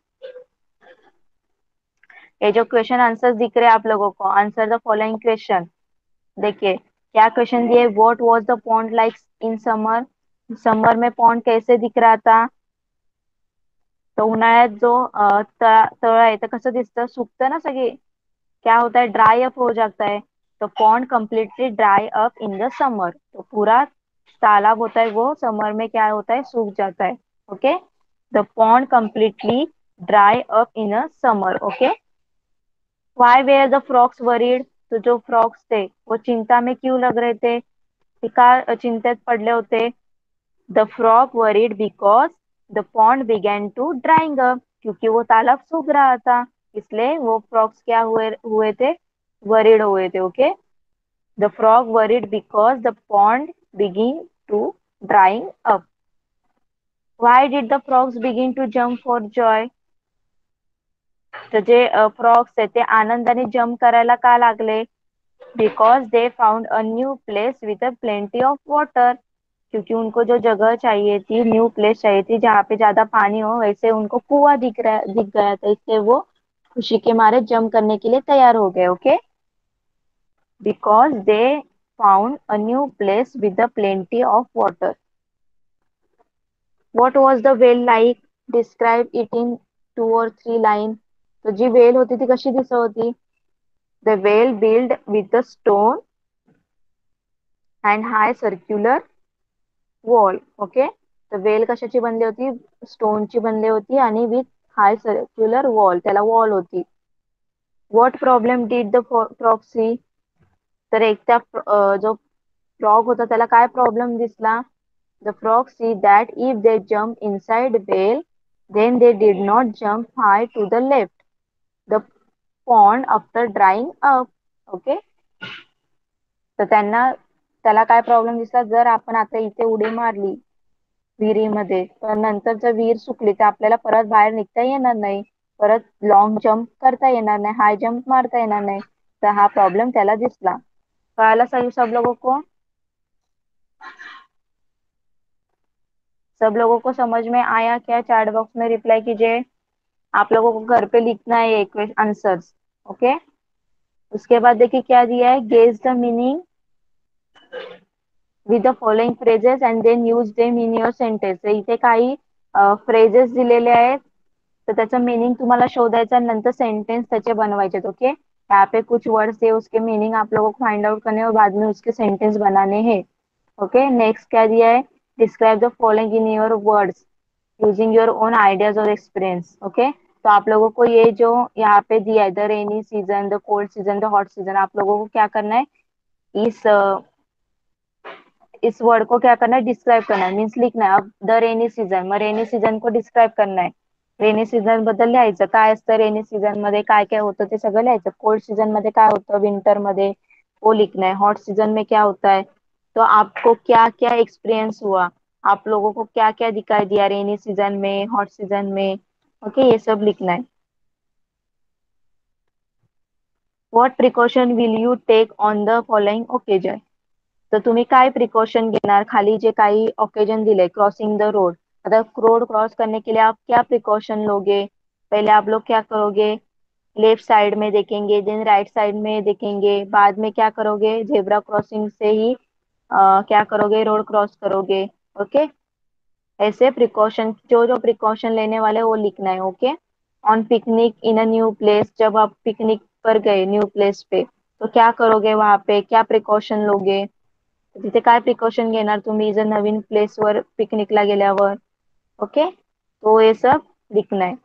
Speaker 1: ये जो क्वेश्चन आंसर दिख रहे हैं आप लोगों को, आंसर द फॉलोइंग क्वेश्चन. देखिए क्या क्वेश्चन दिए, what was the pond like in summer. Summer में पॉन्ड कैसे दिख रहा था. तो उन्हाळ्यात जो तळ आहे तर कसं दिसतं, सुकतं ना सगळी. क्या होता है, ड्राई अप हो जाता है. तो pond completely dry up in the summer, तो पूरा तालाब होता है वो समर में क्या होता है, सूख जाता है. Okay. The pond completely dry up in a summer. Okay. Why were the frogs worried? तो जो frogs थे वो चिंता में क्यों लग रहे थे? ते का चिंतेत पडले होते? The frog worried because the pond began to drying up. क्योंकि वो तालाब सूख रहा था, इसलिए वो frogs क्या हुए हुए थे? Worried हुए थे. Okay. The frog worried because the pond began to drying up. Why did the frogs begin to jump for joy? तर जे फ्रॉग्स आहेत ते आनंदाने जम्प करायला का लागले? Because they found a new place with a plenty of water. क्योंकि उनको जो जगह चाहिए थी, न्यू प्लेस चाहिए थी जहाँ पे ज्यादा पानी हो, वैसे उनको कुआं दिख गया था, इससे वो खुशी के मारे जंप करने के लिए तैयार हो गए. Okay. Because they found a new place with a plenty of water. What was the well like? Describe it in 2 or 3 line. तो जी वेल होती ती कशी दिसत होती? The well build with a stone and high circular wall. Okay. तर well कशाची बनली होती? स्टोनची बनली होती आणि विथ हाय सर्क्युलर वॉल, त्याला वॉल होती. What problem did the frog see? तर एक त्या जो फ्रॉग होता त्याला काय प्रॉब्लेम दिसला? The frog see that if they jump inside well then they did not jump high to the left the pond after drying up. Okay. तर त्याला काय प्रॉब्लेम दिसला? जर आपण आता इथे उडी मारली विहिरीमध्ये, पण नंतर जर विहीर सुकली तर आपल्याला परत बाहेर निघता येणार नाही, परत लॉंग जंप करता येणार नाही, हाय जंप मारता येणार नाही. तर हा प्रॉब्लेम त्याला दिसला. कळाला सही सब लोगों को? सब लोगों को समझ में आया क्या? चैट बॉक्स में रिप्लाई कीजिए. आप लोगों को घर पे लिखना है एक आंसर्स. ओके. उसके बाद देखिए क्या दिया है. Guess the meaning with the following phrases and then use them in your sentence. इथे काही फ्रेजेस दिलेले आहेत, तो त्याचा मीनिंग तुम्हाला शोधायचा, नंतर सेंटेंस त्याचे बनवायचे. ओके. यहाँ पे कुछ वर्ड्स है, उसके मीनिंग आप लोगों को फाइंड आउट करने हैं और बाद में उसके सेंटेंस बनाने हैं. ओके. नेक्स्ट क्या दिया है. Describe the following in your words using your on ideas और एक्सपीरियंस. ओके. तो आप लोगों को ये जो यहाँ पे दिया है, the rainy season, the cold season, the hot season, आप लोगों को क्या करना है? इस इस वर्ड को क्या करना है? डिस्क्राइब करना है, मीन्स लिखना है. अब द रेनी सीजन, मग रेनी सीजन को डिस्क्राइब करना आहे. रेनी सीझन बद्दल लिहायचं, काय असतं रेनी सीझन मध्ये, काय काय होतं ते सगळं लिहायचं. कोल्ड सीजन मध्ये काय होतं विंटर मध्ये, वो लिखना है. हॉट सीजन में क्या होता है, तो आपको क्या क्या एक्सपीरियंस हुआ, आप लोगों को क्या क्या दिखाई दिया रेनी सीजन में, हॉट सीजन में. ओके. ये सब लिखना है. What precaution will you take on the following occasion? तर तुम्ही काय प्रिकॉशन घेणार खाली जे काही ओकेजन दिले? Crossing the road. आता रोड क्रॉस करने के लिए आप क्या प्रिकॉशन लोगे? पहले आप लोग क्या करोगे? लेफ्ट साइड में देखेंगे, देन राइट साइड में देखेंगे, बाद में क्या करोगे? जेब्रा क्रॉसिंग से ही क्या करोगे? रोड क्रॉस करोगे. ओके. ऐसे प्रिकॉशन, जो जो प्रिकॉशन लेने वाले वो लिखना है. Okay. On picnic in a new place, जब आप पिकनिक पर गए न्यू प्लेस पे, तो क्या करोगे वहां पे, क्या प्रिकॉशन लोगे? तिथे काय प्रिकॉशन घेणार तुम्ही जर नवीन प्लेसवर पिकनिकला गेल्यावर? ओके. तो ये सब लिखना है.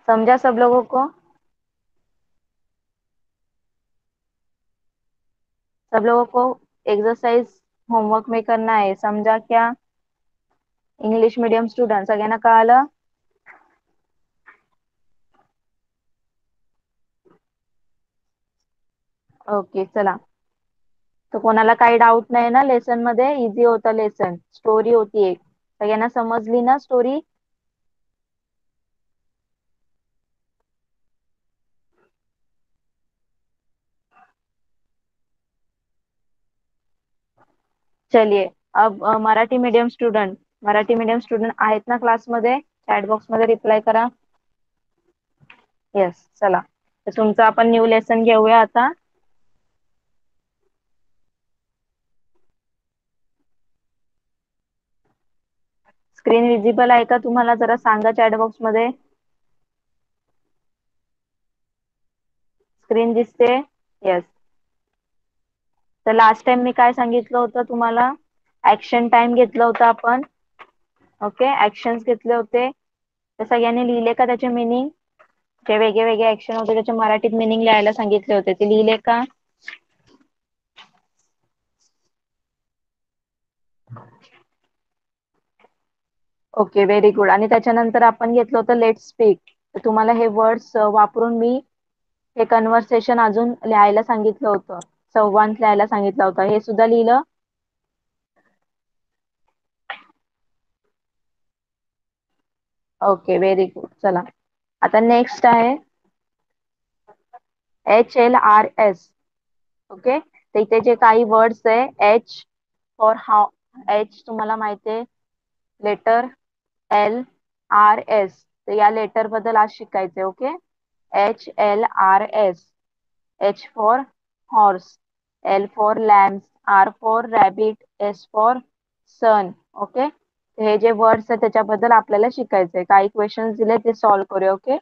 Speaker 1: समझा सब लोगों को? सब लोगों को एक्सरसाइज होमवर्क में करना है, समझा क्या? इंग्लिश मीडियम स्टुडंट सगळ्यांना कळालं? ओके. चला. तो कोणाला काही डाऊट नाही ना? लेसन मध्ये इझी होता लेसन. स्टोरी होती एक. सगळ्यांना समजली ना स्टोरी? चलिए. अब मराठी मीडियम स्टुडंट आहेत ना क्लासमध्ये? चॅट बॉक्स मध्ये रिप्लाय करा. येस. चला. तर तुमचं आपण न्यू लेसन घेऊया आता. स्क्रीन विजिबल आहे का तुम्हाला? जरा सांगा चॅट बॉक्स मध्ये. स्क्रीन दिसते? येस. तर लास्ट टाइम मी काय सांगितलं होतं तुम्हाला? ऍक्शन टाइम घेतलं होतं आपण. ओके, ऍक्शन्स घेतले होते ते सगळ्यांनी लिहिले का त्याचे मिनिंग? जे वेगळे वेगळे ऍक्शन होते त्याचे मराठीत मिनिंग लिहायला सांगितले होते ते लिहिले का? Okay, very good. आणि त्याच्यानंतर आपण घेतलं होतं लेट स्पीक. तर तुम्हाला हे वर्ड्स वापरून मी हे कन्व्हर्सेशन अजून लिहायला सांगितलं होतं, संवाद लिहायला सांगितलं होतं, हे सुद्धा लिहिलं? Okay, very good. चला, आता नेक्स्ट आहे HLRS. ओके, तर इथे जे काही वर्ड्स आहे, एच फॉर हाऊ, एच तुम्हाला माहिती आहे, लेटर LRS, तर या लेटर बद्दल आज शिकायचे. Okay, HLRS. H for horse, L for lambs, R for rabbit, S for sun. Okay, हे जे वर्ड्स आहेत त्याच्याबद्दल आपल्याला शिकायचंय. काही क्वेश्चन्स दिले ते सॉल्व्ह करूया. ओके,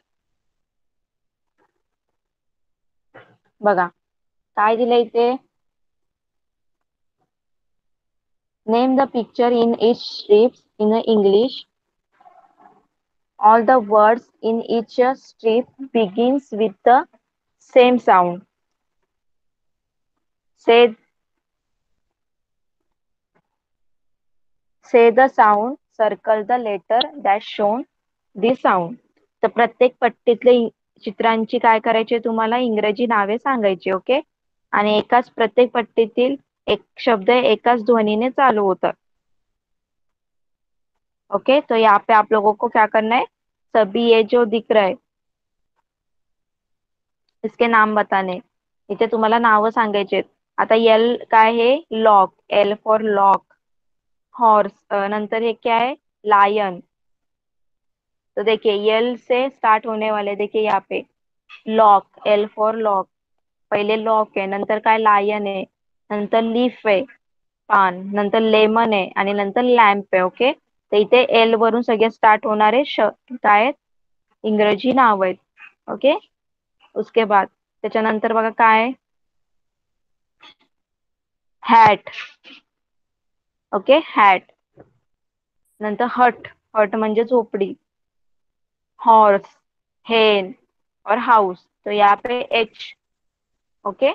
Speaker 1: बघा काय दिलंय इथे. Name the picture in each strips in English. All the words in each strip begins with the same sound. Say say the sound, circle the letter that shown the sound. तर प्रत्येक पट्टीतले चित्रांची काय करायची तुम्हाला इंग्रजी नावे सांगायची. ओके, आणि एकाच प्रत्येक पट्टीतील एक शब्द एकाच ध्वनीने चालू होतात. ओके, तो यहाँ पे आप लोगों को क्या करना है, सभी ये जो दिख रहा है इसके नाम बताने. इथे तुम्हाला नावं सांगायचे. आता एल काय है, lock, L for lock. Horse, नंतर हे क्या है, लायन. तो देखिए यल से स्टार्ट होने वाले, देखिए यहाँ पे लॉक, एल फॉर लॉक. पहिले लॉक आहे, नंतर काय लायन आहे, नंतर लीफ आहे, पान, नंतर लेमन आहे आणि नंतर लॅम्प आहे. ओके, तर इथे एल वरून सगळे स्टार्ट होणारे काय आहेत, इंग्रजी नाव आहेत. ओके, उसके बाद त्याच्यानंतर बघा काय, हॅट. Okay, hat. नंतर हट, हट म्हणजे झोपडी. हॉर्स, हेन और हाउस, तो यहाँ पे एच. ओके,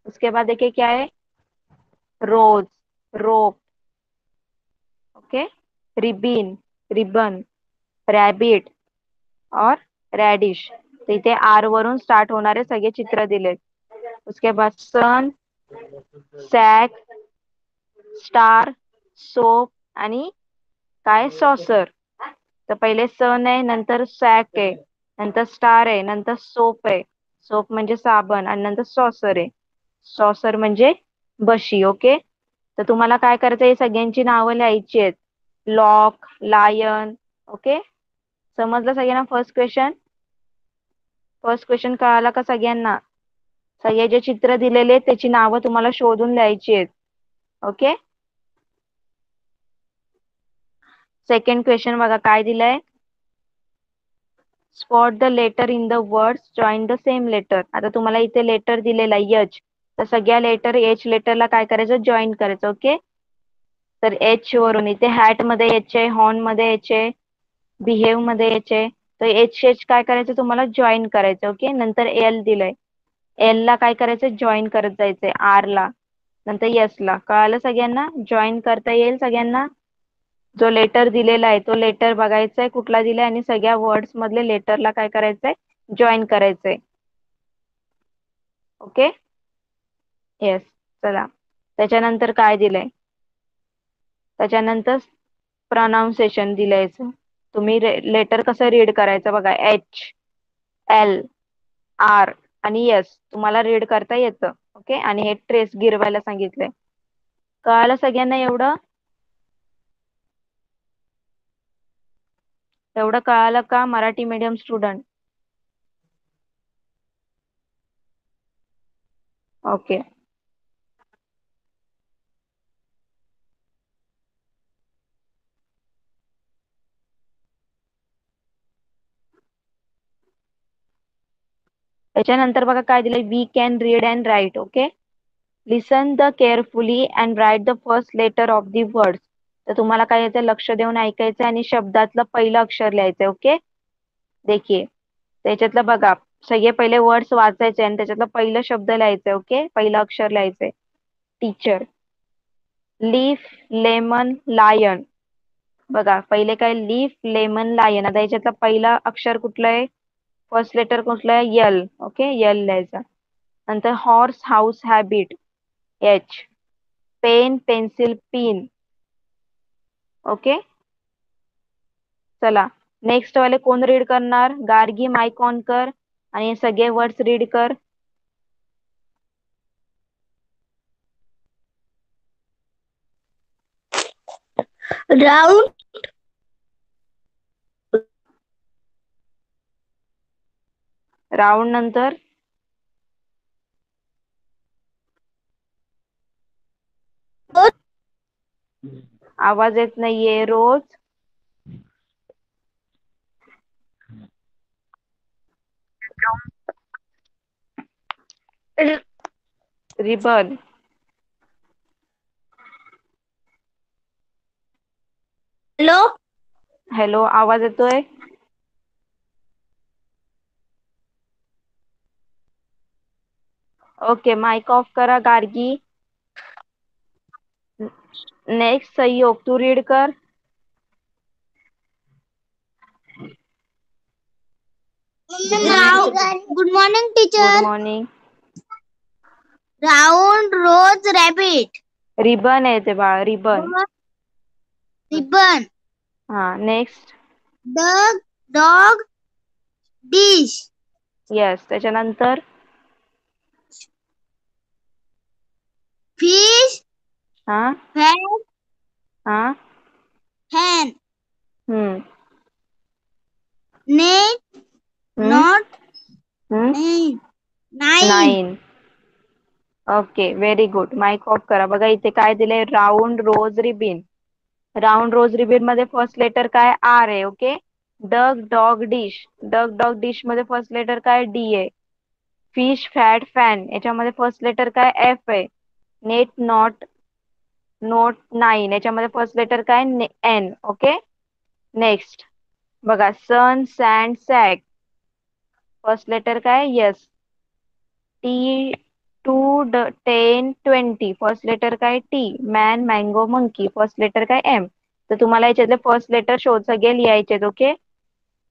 Speaker 1: उसके बाद देखिए क्या है, रोज, रोप. ओके, रिबिन, रिबन, रॅबिट और रॅडिश. तर इथे आर वरून स्टार्ट होणारे सगळे चित्र दिलेत. उसके बाद सन, सॅक, स्टार, सोप आणि काय, सॉसर. तर पहिले सन आहे, नंतर सॅक आहे, नंतर स्टार आहे, नंतर सोप आहे, सोप म्हणजे साबण, आणि नंतर सॉसर आहे, सॉसर म्हणजे बशी. ओके, तर तुम्हाला काय करायचं, हे सगळ्यांची नावं लिहायची आहेत. Lock, lion. ओके, समजलं सगळ्यांना फर्स्ट क्वेश्चन? फर्स्ट क्वेश्चन कळाला का सगळ्यांना? सगळे जे चित्र दिलेले आहेत त्याची नावं तुम्हाला शोधून लिहायची आहेत. ओके, सेकंड क्वेश्चन बघा काय दिलंय, spot the letter in the words join the same letter. आता तुम्हाला इथे लेटर दिलेला एच, तर सगळ्या लेटर एच लेटरला काय करायचं, जॉईन करायचं. ओके, तर एच वरून इथे हॅट मध्ये एच आहे, हॉर्न मध्ये एच आहे, बिहेव मध्ये एच आहे, तर एच एच काय करायचं तुम्हाला, जॉईन करायचं. ओके, नंतर एल दिलंय, एल ला काय करायचं, जॉईन करत जायचंय, आर ला, नंतर एस ला. कळालं सगळ्यांना, जॉईन करता येईल सगळ्यांना. जो लेटर दिलेला आहे तो लेटर बघायचा आहे कुठला दिलाय आणि सगळ्या वर्ड्स मधले लेटरला काय करायचंय, जॉईन करायचंय. Okay, yes. चला, त्याच्यानंतर काय दिलंय, त्याच्यानंतर प्रनाऊन्सिएशन दिलायचं. तुम्ही लेटर कसं रीड करायचं बघा, एच, एल, आर आणि एस तुम्हाला रीड करता येतं. ओके, आणि हे ट्रेस गिरवायला सांगितलंय. कळालं सगळ्यांना एवढं? एवढं कळालं का मराठी मीडियम स्टुडंट? ओके, त्याच्यानंतर बघा काय दिलंय, we can read and write. Okay, listen the carefully and write the first letter of the words. तर तुम्हाला काय येते, लक्ष देऊन ऐकायचं आणि शब्दातलं पहिलं अक्षर लिहायचंय. ओके, देखिए त्याच्यातलं बघा, सगळे पहिले वर्ड्स वाचायचे आणि त्याच्यातलं पहिलं शब्द लिहायचंय. ओके, पहिलं अक्षर लिहायचंय. टीचर. Leaf, lemon, lion. बघा पहिले काय, लीफ, लेमन, लायन. आता याच्यातलं पहिला अक्षर कुठलं आहे, फर्स्ट लेटर कुठलं आहे, यल. ओके, यल लिहायचा. नंतर horse, house, habit, H. Pen, pencil, pin. Okay, चला नेक्स्ट वाले कोण रीड करणार, गार्गी माइक ऑन कर आणि हे सगळे वर्ड्स रीड कर.
Speaker 2: राउंड,
Speaker 1: राऊंड नंतर आवाज येत नाहीये, रोज. रिबन.
Speaker 2: हेलो,
Speaker 1: हॅलो, आवाज येतोय. ओके, माइक ऑफ करा गार्गी. नेक्स्ट सहयोग, तू रीड कर.
Speaker 2: Good morning
Speaker 1: good
Speaker 2: teacher.
Speaker 1: Morning.
Speaker 2: Round, rose, rabbit.
Speaker 1: Ribbon आहे ते बाळ, रिबन.
Speaker 2: रिबन.
Speaker 1: हा, next.
Speaker 2: Dug, dog, dish.
Speaker 1: Yes, त्याच्यानंतर
Speaker 2: फिश,
Speaker 1: हा.
Speaker 2: फॅट,
Speaker 1: हा.
Speaker 2: hen.
Speaker 1: Hmm.
Speaker 2: Net,
Speaker 1: hmm.
Speaker 2: Not,
Speaker 1: hmm.
Speaker 2: Nine.
Speaker 1: 9. Okay, very good. Mic off करा. बघा इथे काय दिलंय, round, rose, ribbon. Round rose ribbon मध्ये फर्स्ट लेटर काय, आर आहे. Okay, dug, dog, dish. Dug, dog, dish मध्ये फर्स्ट लेटर काय, डी आहे. फिश, फॅट, फॅन याच्यामध्ये फर्स्ट लेटर काय, एफ आहे. नेट, नॉट, नोट, 9 याच्यामध्ये फर्स्ट लेटर काय, एन. Okay, next. बघा sun, sand, sack first letter काय, S. T, two, 10, 20 first letter काय, T. Man, mango, monkey first letter काय, एम. तर तुम्हाला याच्यातले फर्स्ट लेटर शोध सगळे लिहायचे. ओके,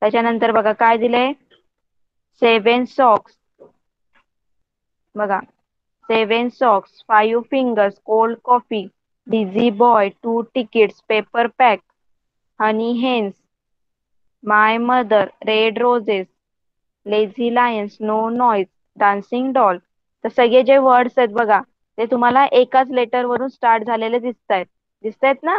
Speaker 1: त्याच्यानंतर बघा काय दिलंय, 7 सॉक्स. बघा 7 socks, 5 fingers, cold coffee, busy boy, 2 tickets, paper pack, honey hens, my mother, red roses, lazy lions, no noise, dancing doll. तर सगळे जे वर्ड्स आहेत बघा, ते तुम्हाला एकाच लेटर वरून स्टार्ट झालेले दिसतायत ना.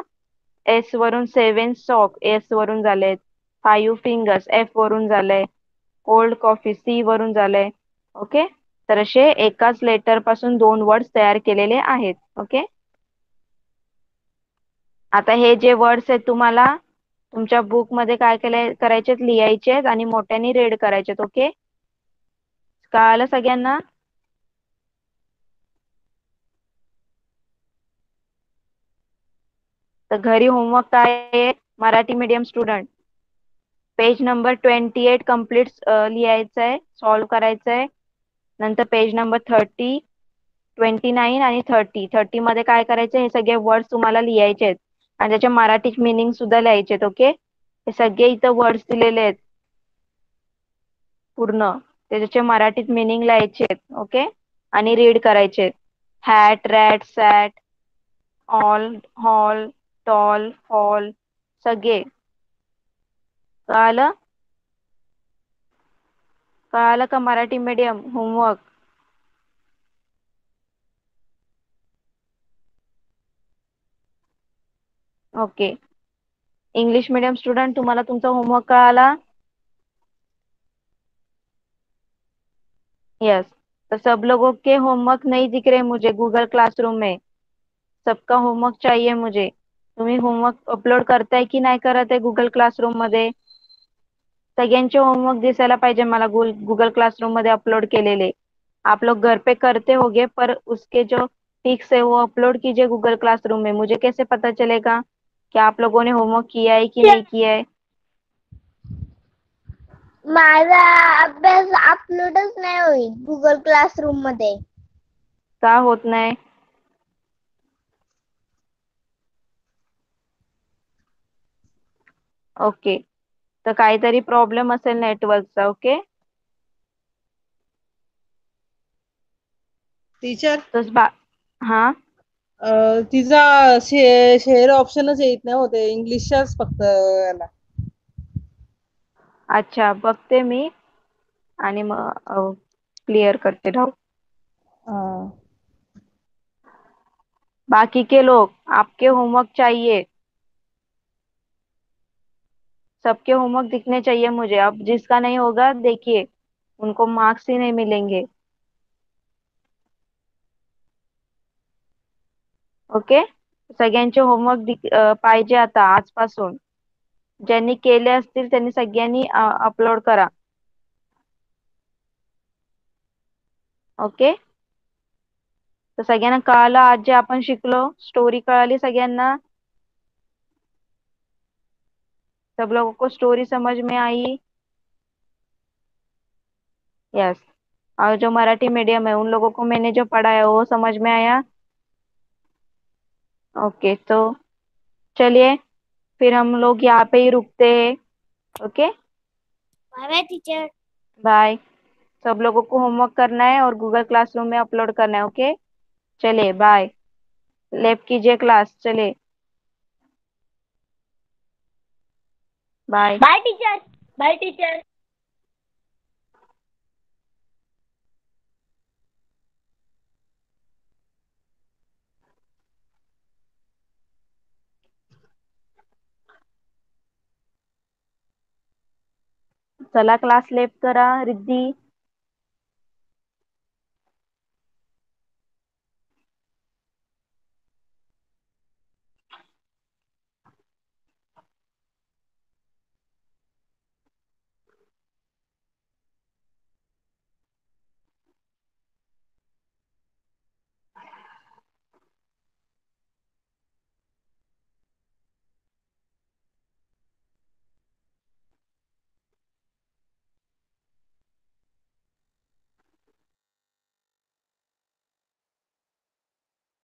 Speaker 1: एस वरून 7 सॉक, एस वरून झालेत. 5 फिंगर्स, एफ वरून झालंय. कोल्ड कॉफी, सी वरून झालंय. ओके, तर असे एकाच लेटर पासून 2 वर्ड्स तयार केलेले आहेत. ओके, आता हे जे वर्ड्स आहेत तुम्हाला तुमच्या बुक मध्ये काय करायचे, लिहायचे आणि मोठ्याने रीड करायचे. ओके, कळालं सगळ्यांना. तर घरी होमवर्क काय आहे, Marathi medium student, page number 28 complete लिहायचं आहे, सॉल्व्ह करायचं आहे. नंतर पेज नंबर 30, 29 आणि 30 मध्ये काय करायचं, हे सगळे वर्ड्स तुम्हाला लिहायचे आहेत आणि त्याचे मराठी मिनिंग सुद्धा लिहायचे आहेत. ओके, हे सगळे इथं वर्ड्स दिलेले आहेत पूर्ण, त्याचे मराठीत मिनिंग लिहायचे आहेत. ओके, आणि रीड करायचे आहेत. हॅट, रॅट, सॅट, ऑल, हॉल, टॉल, फॉल सगळे. कळालं, कळालं का Marathi medium homework. Okay, English medium student तुम्हाला तुमचा होमवर्क कळाला. यस, तो सब लोगों के होमवर्क नहीं दिख रहे मुझे गूगल क्लासरूम में, सबका होमवर्क चाहिए मुझे. तुम्ही होमवर्क अपलोड करताय की नाही करत आहे गुगल क्लासरूम मध्ये, सगळ्यांचे होमवर्क दिसायला पाहिजे मला गूगल क्लासरूम मध्ये अपलोड केलेले. आप लोग घर पे करते होगे पर उसके जो पिक्स है वो अपलोड कीजिए गूगल क्लासरूम में, मुझे कैसे पता चलेगा. क्या आप लोगों ने होमवर्क किया है कि नहीं किया है?
Speaker 2: माझा अभ्यास अपलोडच नाही होईल गुगल क्लासरूम मध्ये.
Speaker 1: का होत नाही? ओके, तर काहीतरी प्रॉब्लेम असेल नेटवर्कचा. ओके,
Speaker 3: टीचर
Speaker 1: तर हा
Speaker 3: तिचा शेअर ऑप्शनच येत नाही होते इंग्लिशच्याच फक्त याला.
Speaker 1: अच्छा, बघते मी आणि मग क्लिअर करते. राहू.
Speaker 3: हा.
Speaker 1: बाकी के लोग, आपके होमवर्क चाहिए, सबके होमवर्क दिखने चाहिए मुझे. अब जिसका नहीं होगा देखिए, उनको मार्क्स ही नहीं मिलेंगे. ओके, सगळ्यांचे होमवर्क पाहिजे आता आजपासून. ज्यांनी केले असतील त्यांनी सगळ्यांनी अपलोड करा. ओके, तर सगळ्यांना कळालं आज जे आपण शिकलो? स्टोरी कळाली सगळ्यांना? सब लोगों को स्टोरी समझ में आई? यस. और जो मराठी मीडियम है उन लोगों को मैंने जो पढ़ाया वो समझ में आया? ओके, तो चलिए फिर हम लोग यहाँ पे ही रुकते हैं. Okay,
Speaker 2: bye bye teacher.
Speaker 1: Bye. सब लोगों को होमवर्क करना है और गूगल क्लासरूम में अपलोड करना है. ओके, चलिए बाय. लेफ्ट कीजिए क्लास. चलिए bye.
Speaker 2: Bye teacher. Bye teacher.
Speaker 1: चला क्लास लेफ्ट करा रिद्धी.